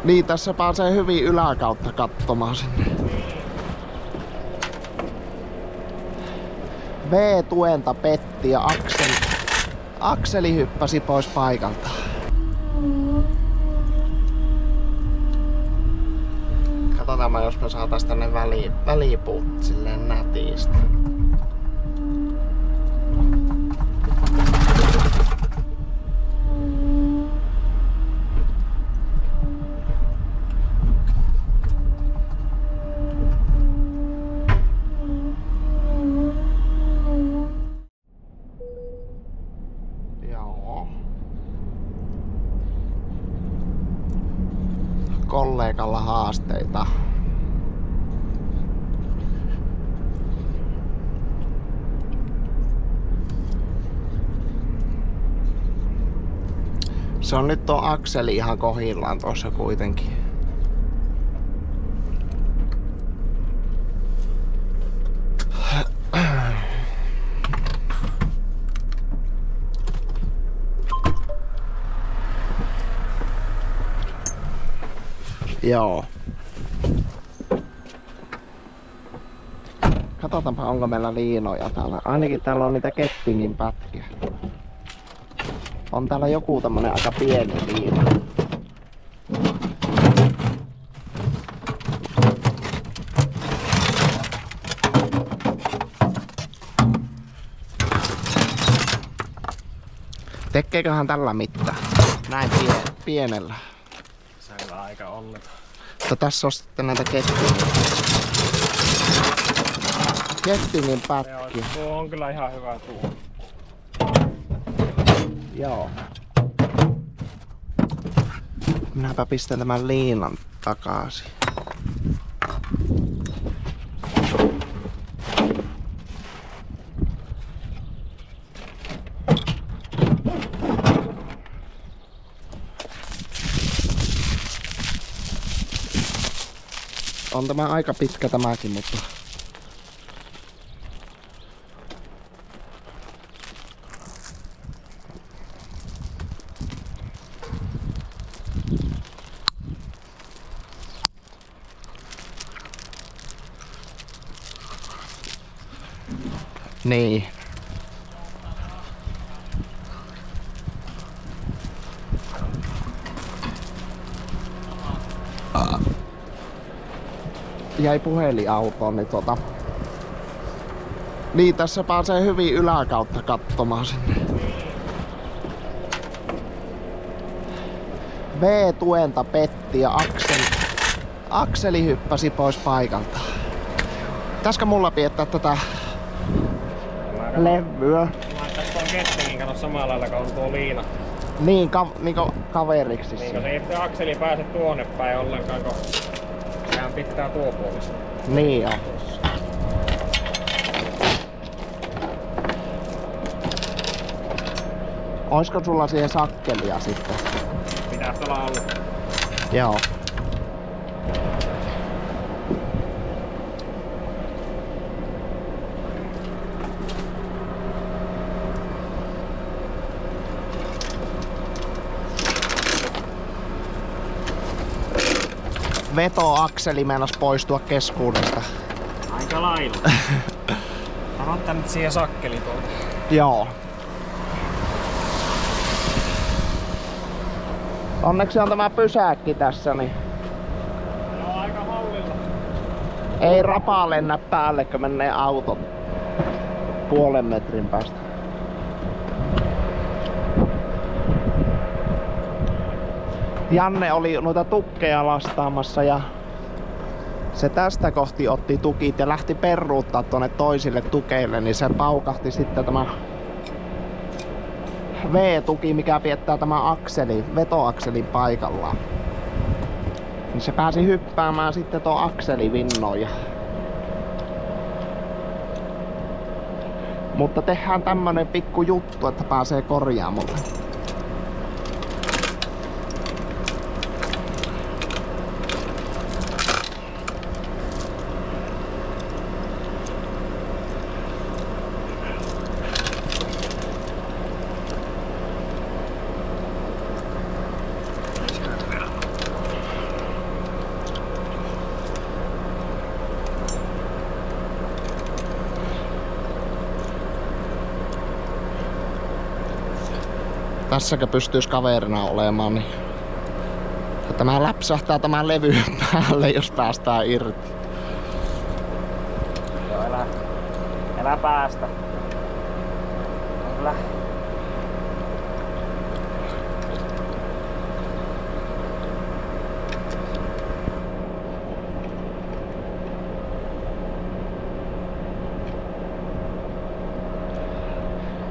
Niin, tässä pääsee hyvin yläkautta katsomaan sinne. V-tuenta petti ja akseli hyppäsi pois paikalta. Katsotaan, jos me saatais tänne välipuut silleen nätisti. Kollegalla haasteita. Se on nyt tuo akseli ihan kohillaan tuossa kuitenkin. Joo. Katsotaanpa, onko meillä liinoja täällä. Ainakin täällä on niitä kettingin pätkiä. On täällä joku tämmönen aika pieni liina. Tekeeköhän tällä mitään? Näin pienellä. Selvä aika olleta. Mutta tässä on sitten näitä kettingin pätkiä. Tuo on kyllä ihan hyvä tuo. Joo. Minäpä pistän tämän liinan takaisin. On tämä aika pitkä tämäkin, mutta niin. Jäi puhelin autoon, niin Niin, tässä pääsee hyvin yläkautta katsomaan sinne. V-tuenta petti ja akseli hyppäsi pois paikalta. Pitäisikö mulla piettää tätä levyä? Tässä on kettingin, kato samalla lailla kuin tuo liina. Niin, niinku kaveriksi. Niin, se ei se akseli pääse tuonne päin ollenkaan, kun sehän pitää tuo puolesta. Niin joo. Oisko sulla siihen sakkelia sitten? Pitäis olla ollut. Joo. Vetoakseli meinas poistua keskuudesta. Aika lailla. Mä otan nyt siihen sakkeli tuolta. Joo. Onneksi on tämä pysäkki tässä, niin Joo, aika hallilla. ei rapaa lennä päälle, kun menee auton puolen metrin päästä. Janne oli noita tukkeja lastaamassa ja se tästä kohti otti tukit ja lähti peruuttaa tuonne toisille tukeille, niin se paukahti sitten tämä V-tuki, mikä piettää tämä akseli, vetoakselin paikallaan. Niin se pääsi hyppäämään sitten tuon akselivinnoon. Mutta tehdään tämmönen pikku juttu, että pääsee korjaamolle. Tässäkö pystyis kaverina olemaan, niin tämä läpsähtää tämän levy päälle, jos päästään irti. Joo, elä päästä. Kyllä.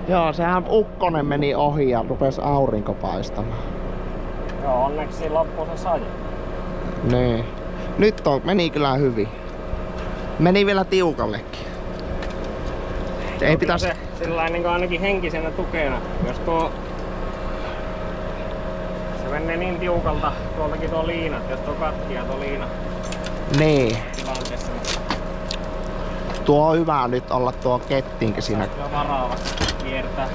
Joo, sehän ukkonen meni ohi ja rupes aurinko paistamaan. Joo, onneksi loppuu se saji. Niin. Nyt meni kyllä hyvin. Meni vielä tiukallekin. Ei pitäisi... Se sillain niin ainakin henkisenä tukena. Jos se menee niin tiukalta tuoltakin tuo liina, että jos tuo katkia tuo liina Niin. tilanteessa, niin Tuo on hyvä nyt olla tuo kettinkin siinä. kyllä varaa kiertää.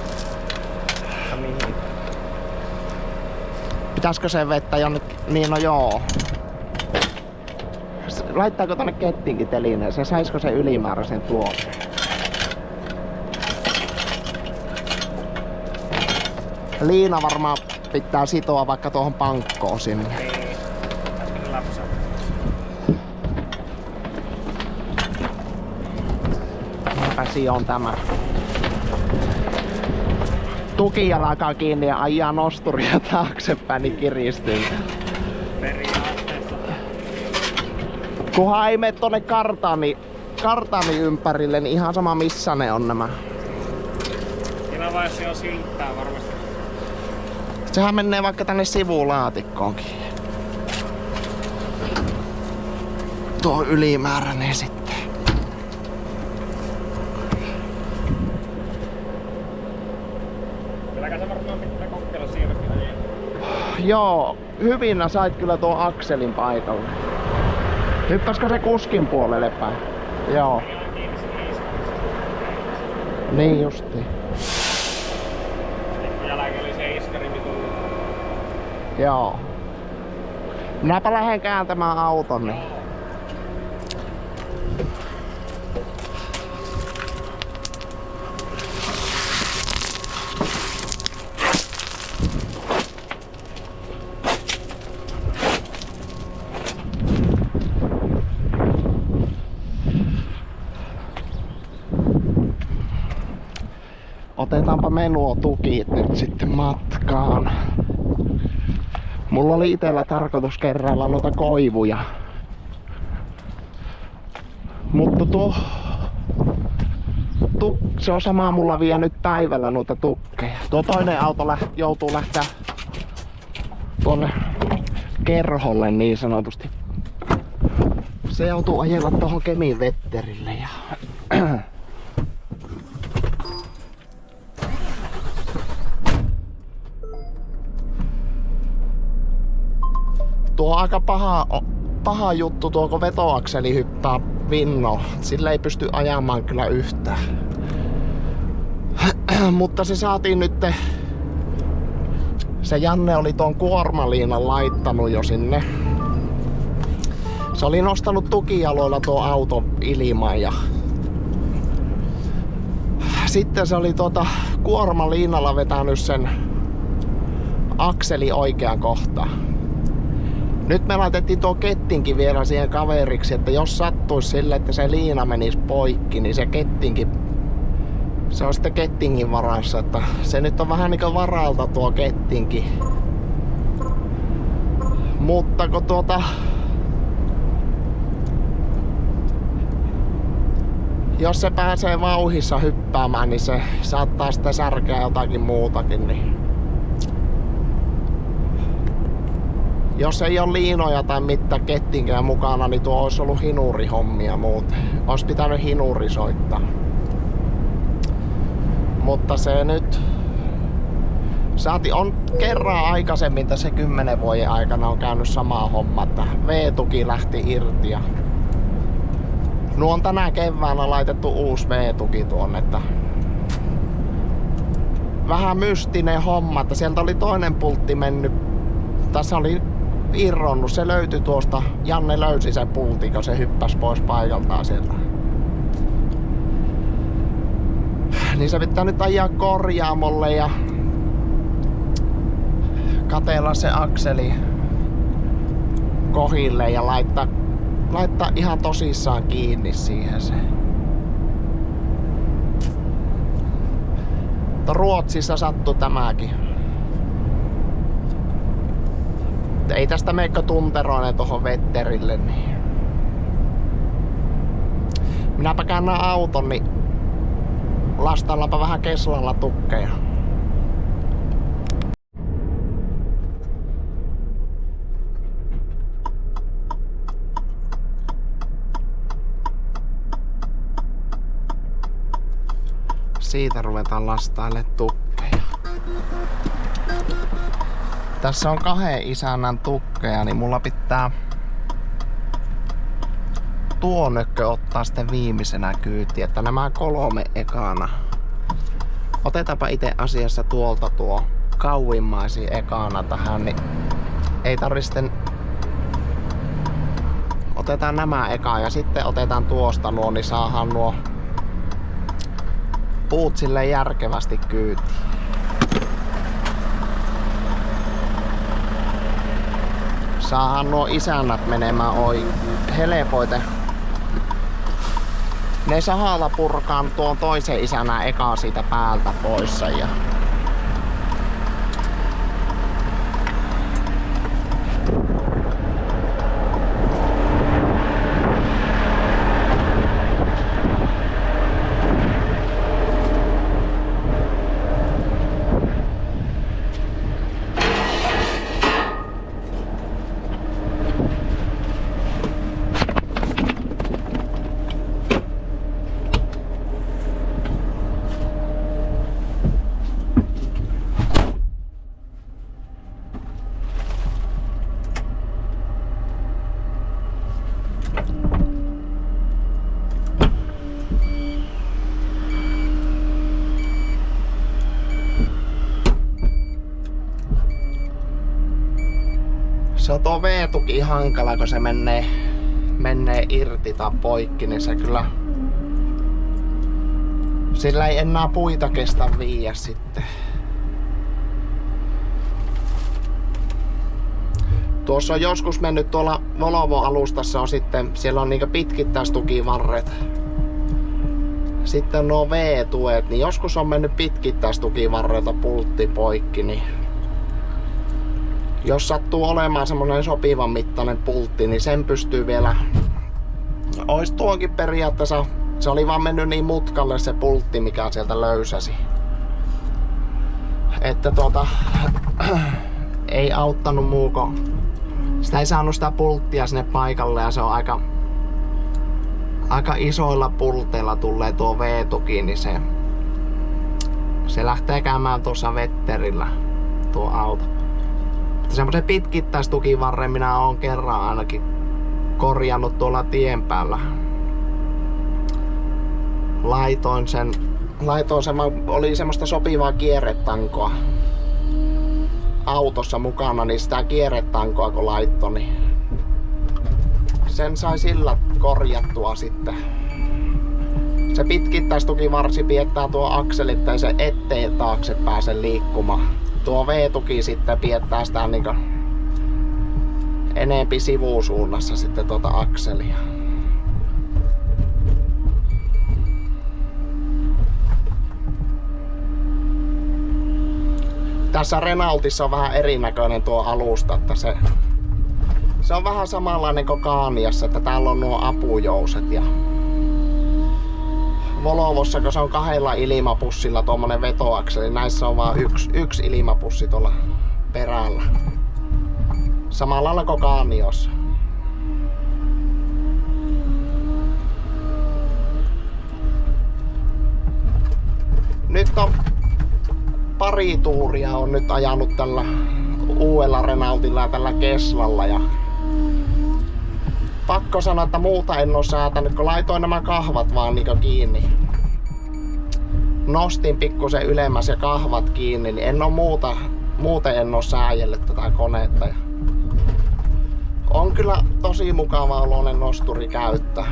Mihin? Pitäisikö se vettä jonnekin? Niin no joo. Laittaako tonne kettinkin telineeseen? Saisiko se ylimääräisen tuon? Liina varmaan pitää sitoa vaikka tuohon pankkoon sinne. Niin. Äsken läpsää. Päsi on tämä. Tukijalkaa kiinni ja ajaa nosturia taaksepäin, niin kiristyy. Periaatteessa. Kunhan ei mene tonne kartani ympärille, niin ihan sama missä ne on nämä. Siinä vaiheessa jo silttää varmasti. Sehän menee vaikka tänne sivulaatikkoonkin. Tuo ylimääräinen sitten. Kylläkä se varmaan pitää kokeilla siivästi ajaa. Joo, hyvin sait kyllä tuon akselin paikalle. Hyppäskö se kuskin puolelle päin? Joo. Niin justiin. Kun jälkeen oli se iskari, niin tullut. Joo. Minäpä lähden kääntämään auton. Niin. Otetaanpa menuotukit nyt sitten matkaan. Mulla oli itellä tarkoitus kerralla noita koivuja. Mutta se on sama mulla vie nyt päivällä noita tukkeja. Tuo toinen auto joutuu lähteä tuonne kerholle niin sanotusti. Se joutuu ajella tuohon Kemin Vetterille ja tuo on aika paha juttu tuo, kun vetoakseli hyppää vinno. Sillä ei pysty ajamaan kyllä yhtään. Mutta se saatiin nyt. Se Janne oli tuon kuormaliinan laittanut jo sinne. Se oli nostanut tukijaloilla tuo auto ilmaan ja sitten se oli kuormaliinalla vetänyt sen akseli oikeaan kohtaan. Nyt me laitettiin tuo kettinkin vielä siihen kaveriksi, että jos sattuisi sille, että se liina menisi poikki, niin se kettinkin, se on sitten kettingin varassa, että se nyt on vähän niinku varalta tuo kettinkin. Mutta kun jos se pääsee vauhissa hyppäämään, niin se saattaa sitten särkeä jotakin muutakin, niin jos ei ole liinoja tai mitään kettinkää mukana, niin tuo olisi ollut hinurihommia muuten. Olisi pitänyt hinuri soittaa. Mutta se nyt on kerran aikaisemmin tässä 10 vuoden aikana on käynyt sama homma, että V-tuki lähti irti ja nuo on tänä keväänä laitettu uusi V-tuki tuonne, että vähän mystinen homma, että sieltä oli toinen pultti mennyt. Tässä oli irronnut, se löytyi tuosta, Janne löysi sen pultin, kun se hyppäsi pois paikaltaan sieltä. Niin se pitää nyt ajaa korjaamolle ja katella se akseli kohille ja laittaa ihan tosissaan kiinni siihen se. Mutta Ruotsissa sattui tämäkin. Ei tästä meikö tunteroinen tohon Vetterille, niin minäpä käännän auton, niin lastaillaanpa vähän Keslalla tukkeja. Siitä ruvetaan lastailemaan tukkeja. Tässä on 2 isännän tukkeja, niin mulla pitää tuo nökkö ottaa sitten viimeisenä kyytiin, että nämä 3 ekana. Otetaanpa itse asiassa tuolta tuo kauimmaisin ekana tähän, niin ei tarvi sitten. Otetaan nämä ekaan ja sitten otetaan tuosta nuo, niin saadaan nuo puut silleen järkevästi kyytiin. Saadaan nuo isännät menemään helpoiten. Ne sahalla purkaan tuon toisen isännän ekaa siitä päältä pois. Ja se on tuo V-tuki hankala, kun se menee irti tai poikki, niin se kyllä. Sillä ei enää puita kestä viiä sitten. Tuossa on joskus mennyt tuolla Volvo-alustassa on sitten, siellä on niinku pitkittäistukivarret. Sitten nuo V-tuet, niin joskus on mennyt pitkittäistukivarreilta pultti poikki, niin jos sattuu olemaan semmonen sopivan mittainen pultti, niin sen pystyy vielä. Ois tuonkin periaatteessa, se oli vaan mennyt niin mutkalle se pultti, mikä sieltä löysäsi. Että ei auttanut muuko. Sitä ei saanut sitä pulttia sinne paikalle ja se on aika isoilla pulteilla tulee tuo V-tuki, niin se lähtee käymään tuossa Vetterillä tuo auto. Semmoisen pitkittäistukivarren minä oon kerran ainakin korjannut tuolla tien päällä. Laitoin sen, oli semmoista sopivaa kierretankoa autossa mukana, niin sitä kierretankoa kun laittoi, niin sen sai sillä korjattua sitten. Se pitkittäistukivarsi piettää tuo akselittain ettei taakse pääse liikkumaan. Tuo V-tuki sitten piettää sitä niinku enempi sivusuunnassa sitten tuota akselia. Tässä Renaultissa on vähän erinäköinen tuo alusta, että se on vähän samanlainen kuin Scaniassa, että täällä on nuo apujouset ja Volvossa, kun se on 2 ilmapussilla tuommoinen vetoakseli, näissä on vaan yksi ilmapussi tuolla perällä. Samalla lailla kuin Scaniassa. Nyt on pari tuuria on nyt ajanut tällä uudella Renaultilla ja tällä Keslalla ja pakko sanoa, että muuta en oo säätänyt, kun laitoin nämä kahvat vaan niinku kiinni. Nostin pikkusen ylemmäs ja kahvat kiinni, niin en oo muuten en oo sääjellyt tätä koneetta. On kyllä tosi mukava oloinen nosturi käyttää.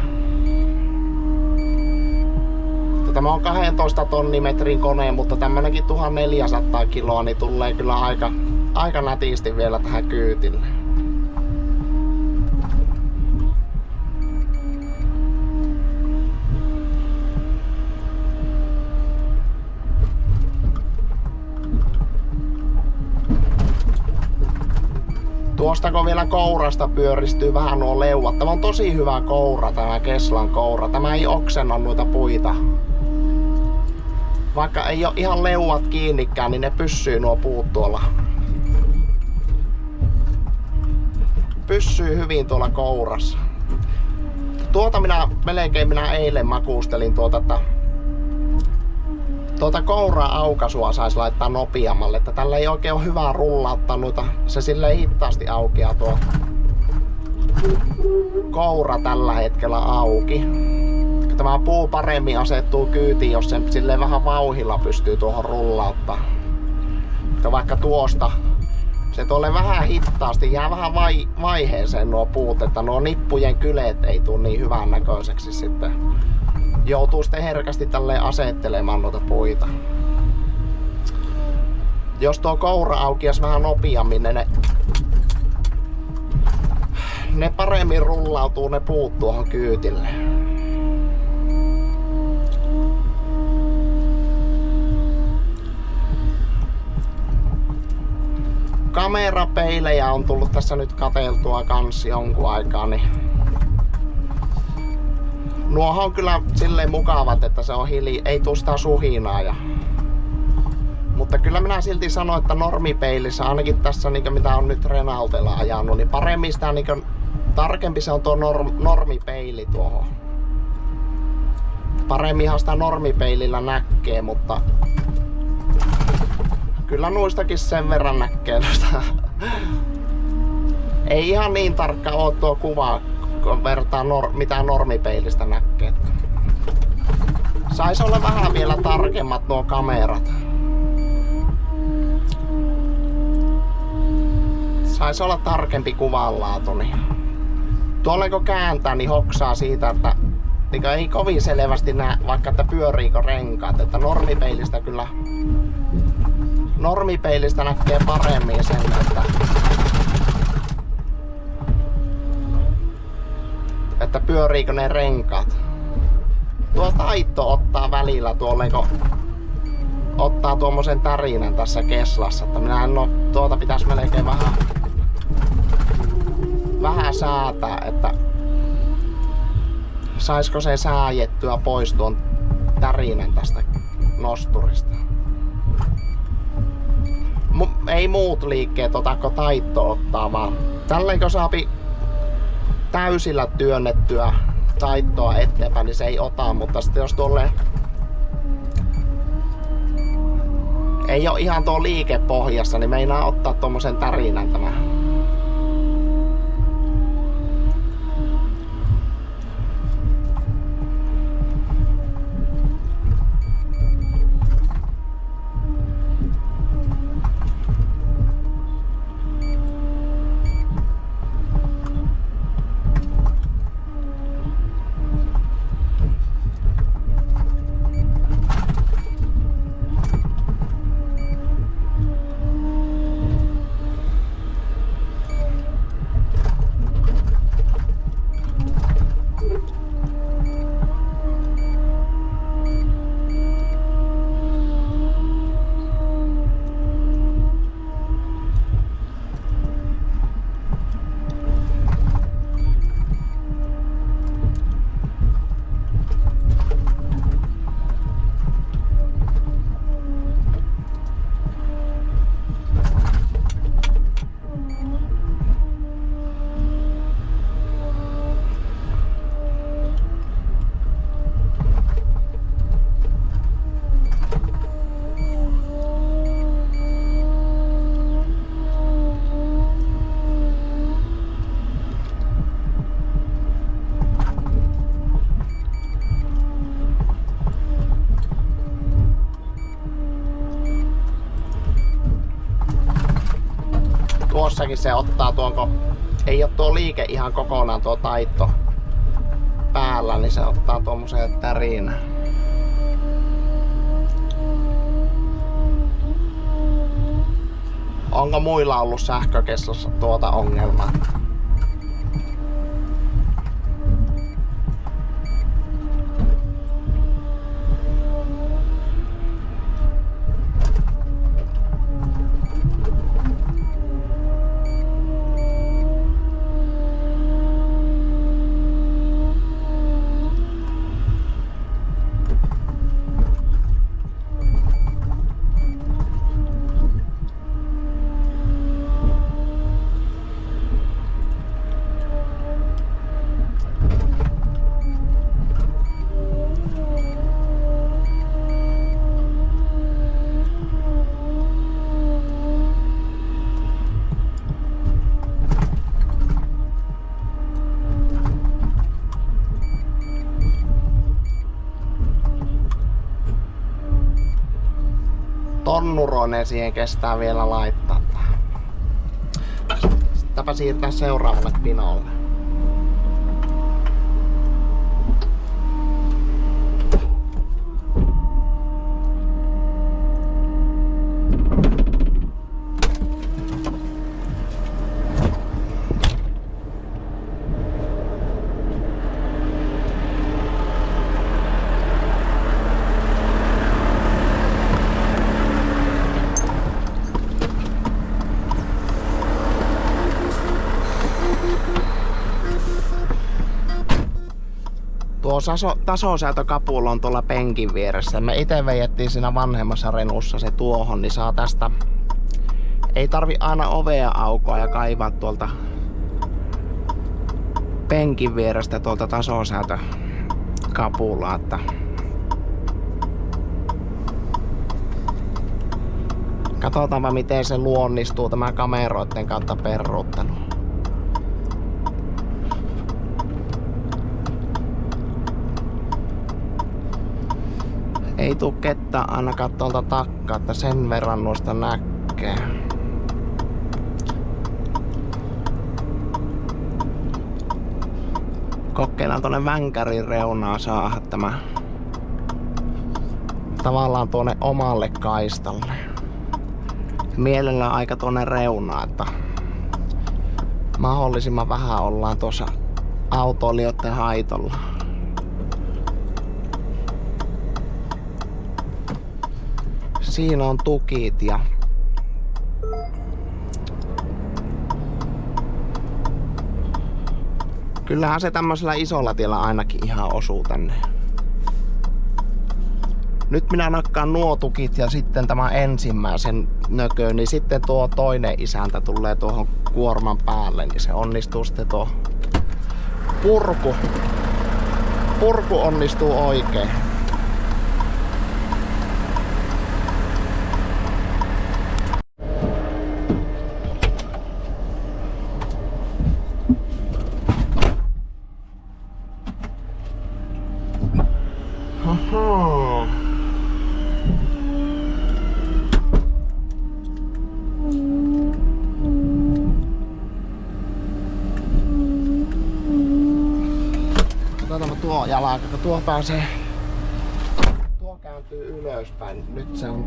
Tämä on 12 tonnimetrin kone, mutta tämmönenkin 1400 kiloa niin tulee kyllä aika nätisti vielä tähän kyytille. Tuosta kun vielä kourasta pyöristyy vähän nuo leuat. Tämä on tosi hyvä koura, tämä Keslan koura. Tämä ei oksenna noita puita. Vaikka ei ole ihan leuat kiinnikään, niin ne pyssyy nuo puut tuolla. Pyssyy hyvin tuolla kourassa. Tuota minä eilen makustelin tuota kouraa aukaisua saisi laittaa nopeammalle, että tällä ei oikein ole hyvä rullauttaa noita. Se silleen hitaasti aukeaa tuo koura tällä hetkellä auki. Tämä puu paremmin asettuu kyytiin, jos sen silleen vähän vauhilla pystyy tuohon rullauttaa. Vaikka tuosta se tuolle vähän hitaasti jää vähän vaiheeseen nuo puut, että nuo nippujen kylet ei tule niin hyvän näköiseksi sitten. Joutuu sitten herkästi tälleen asettelemaan noita puita. Jos tuo koura aukias vähän nopeammin, ne paremmin rullautuu ne puut tuohon kyytille. Kamerapeilejä on tullut tässä nyt katseltua kans jonkun aikaa, niin nuohan on kyllä silleen mukavat, että se on ei tuu sitä suhinaa. Mutta kyllä minä silti sanon, että normipeilissä, ainakin tässä mitä on nyt Renaultella ajanut, niin paremmin sitä tarkempi se on tuo normipeili tuohon. Paremminhan sitä normipeilillä näkee, mutta kyllä nuistakin sen verran näkee. Ei ihan niin tarkka oo tuo kuva, kun vertaa mitä normipeilistä näkee. Sais olla vähän vielä tarkemmat nuo kamerat. Sais olla tarkempi kuvanlaatu. Niin. Tuolle kun kääntää, niin hoksaa siitä, että ei kovin selvästi näe, vaikka että pyöriikö renkaat. Että normipeilistä näkee paremmin sen, että pyöriikö ne renkaat. Tuo taitto ottaa välillä tuolle, kun ottaa tuommoisen tärinän tässä Keslassa, että minä en oo, tuota pitäisi melkein vähän säätää, että saisiko se sääjettyä pois tuon tärinän tästä nosturista. Ei muut liikkeet otako taitto ottaa, vaan tälleenkö saapi täysillä työnnettyä taittoa eteenpäin, niin se ei ota, mutta sitten jos tuolle ei ole ihan tuo liike pohjassa, niin meinaa ottaa tommosen tärinän tämä. Tuossakin se ottaa tuon, kun ei oo tuo liike ihan kokonaan tuo taitto päällä, niin se ottaa tuommoisen tärinän. Onko muilla ollut sähkökessossa tuota ongelmaa? Tonnuroinen siihen kestää vielä laittaa. Sitäpä siirtää seuraavalle pinolle. Tuo tasosäätökapula on tuolla penkin vieressä. Me ite veijettiin siinä vanhemmassa Renussa se tuohon, niin saa tästä... Ei tarvi aina ovea aukoa ja kaivaa tuolta penkin vierestä tuolta tasosäätökapulaa. Että... Katsotaanpa miten se luonnistuu tämä kameroiden kautta peruuttelu. Ei tuu ketään ainakaan tuolta takkaa, että sen verran noista näkee. Kokeillaan tuonne vänkärin reunaan saada tämä tavallaan tuonne omalle kaistalle. Mielellään aika tuonne reunaan, että mahdollisimman vähän ollaan tuossa autoilijoiden haitolla. Siinä on tukit ja kyllähän se tämmöisellä isolla tiellä ainakin ihan osuu tänne. Nyt minä nakkaan nuo tukit ja sitten tämän ensimmäisen nököön, niin sitten tuo toinen isäntä tulee tuohon kuorman päälle, niin se onnistuu sitten tuo purku. Purku onnistuu oikein. Katsotaan tuo jalka, kun tuo pääsee. Tuo kääntyy ylöspäin. Nyt se on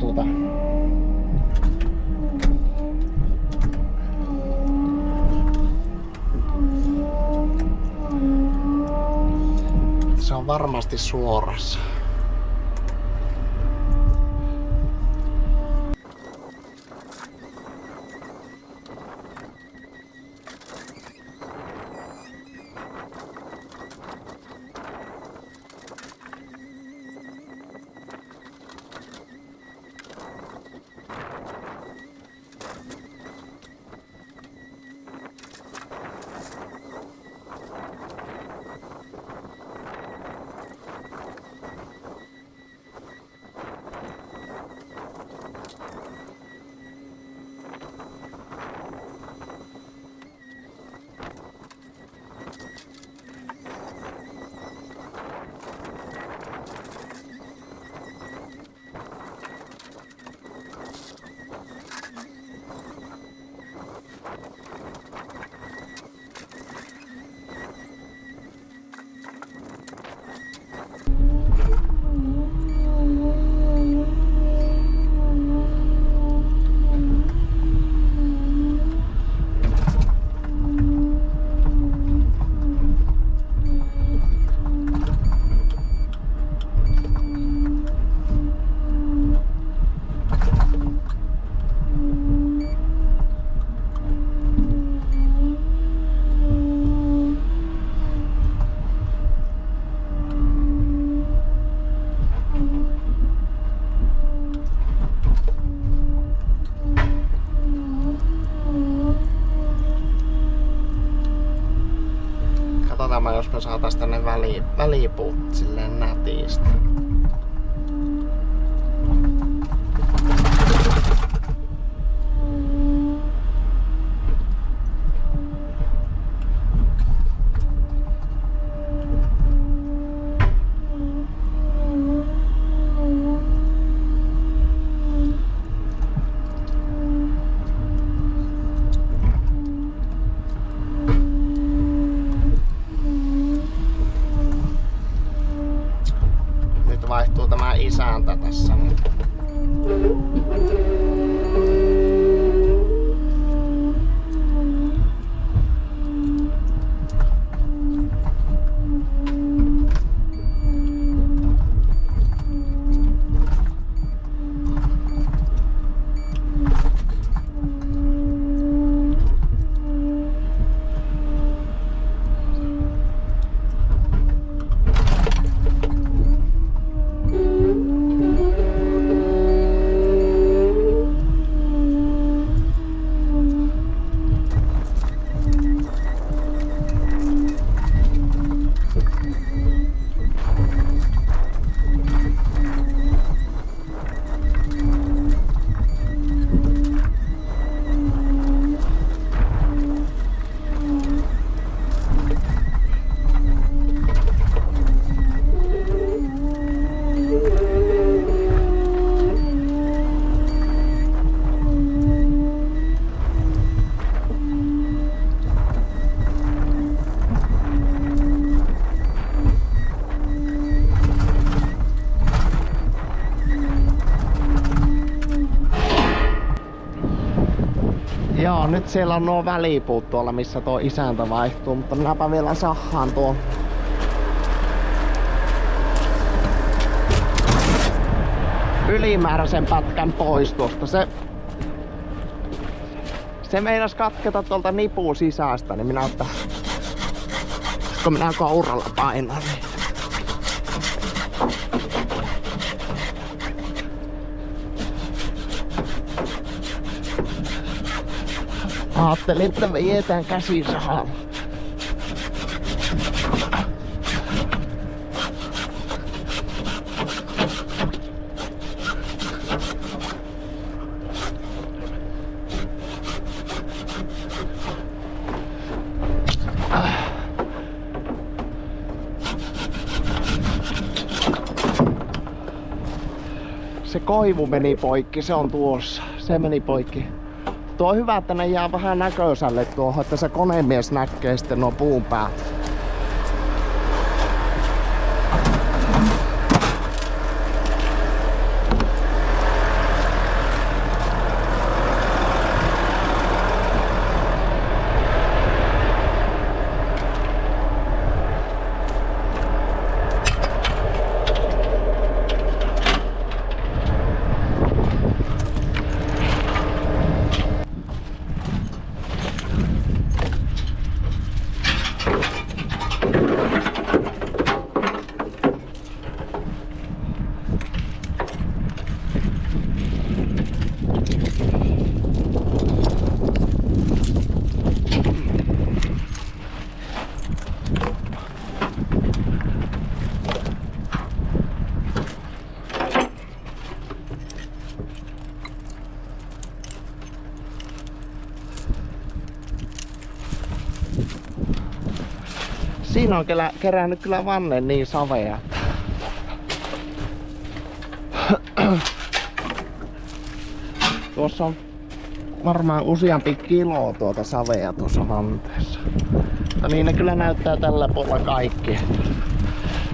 se on varmasti suorassa. elämä, jos me saatais tänne välipuut silleen nätisti. Vaihtuu tämä isäntä tässä. Joo, nyt siellä on nuo välipuut tuolla, missä tuo isäntä vaihtuu, mutta minäpä vielä sahaan tuon ylimääräisen pätkän pois tuosta. Se meinas katketa tuolta nipun sisästä, niin minä ottaa, kun minä kouralla painan. Niin. Ajattelin, että me jätään käsisahaan. Se koivu meni poikki, se on tuossa. Se meni poikki. Tuo on hyvä, että ne jää vähän näköisälle tuohon, että se konemies näkee sitten nuo puun päät. Siinä on kerännyt kyllä vannen niin savea. Tuossa on varmaan useampi kilo tuota savea tuossa vanteessa. Ja niin ne kyllä näyttää tällä puolella kaikki.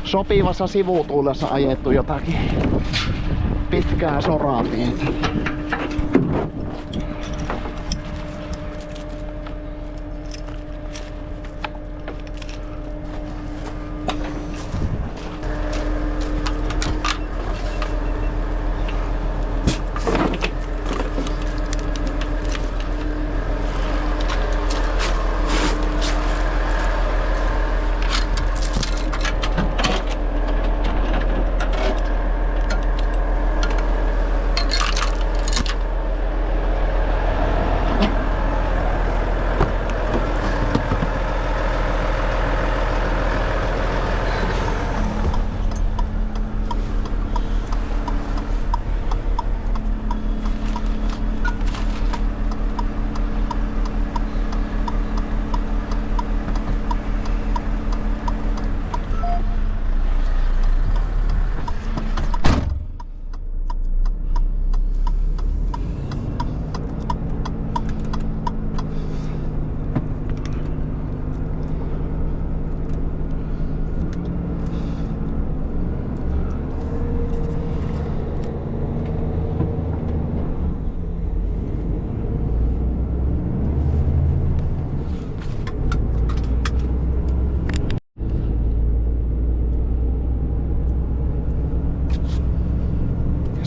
Sopivassa sivutuulessa ajettu jotakin pitkää soratietä.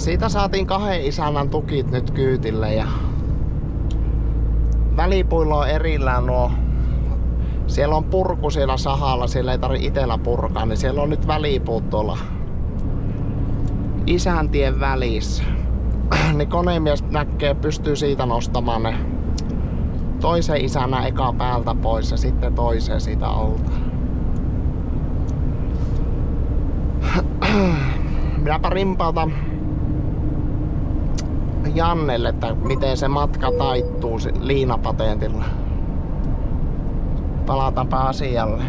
Siitä saatiin 2 isännän tukit nyt kyytille ja välipuilla on erillään nuo. Siellä on purku siellä sahalla, siellä ei tarvi itellä purkaa, niin siellä on nyt välipuut tuolla isäntien välissä. Niin konemies näkee, pystyy siitä nostamaan ne toisen isännän eka päältä pois ja sitten toiseen siitä alta. Minäpä rimpautan Jannelle, että miten se matka taittuu liinapatentilla. Palataanpa asialle.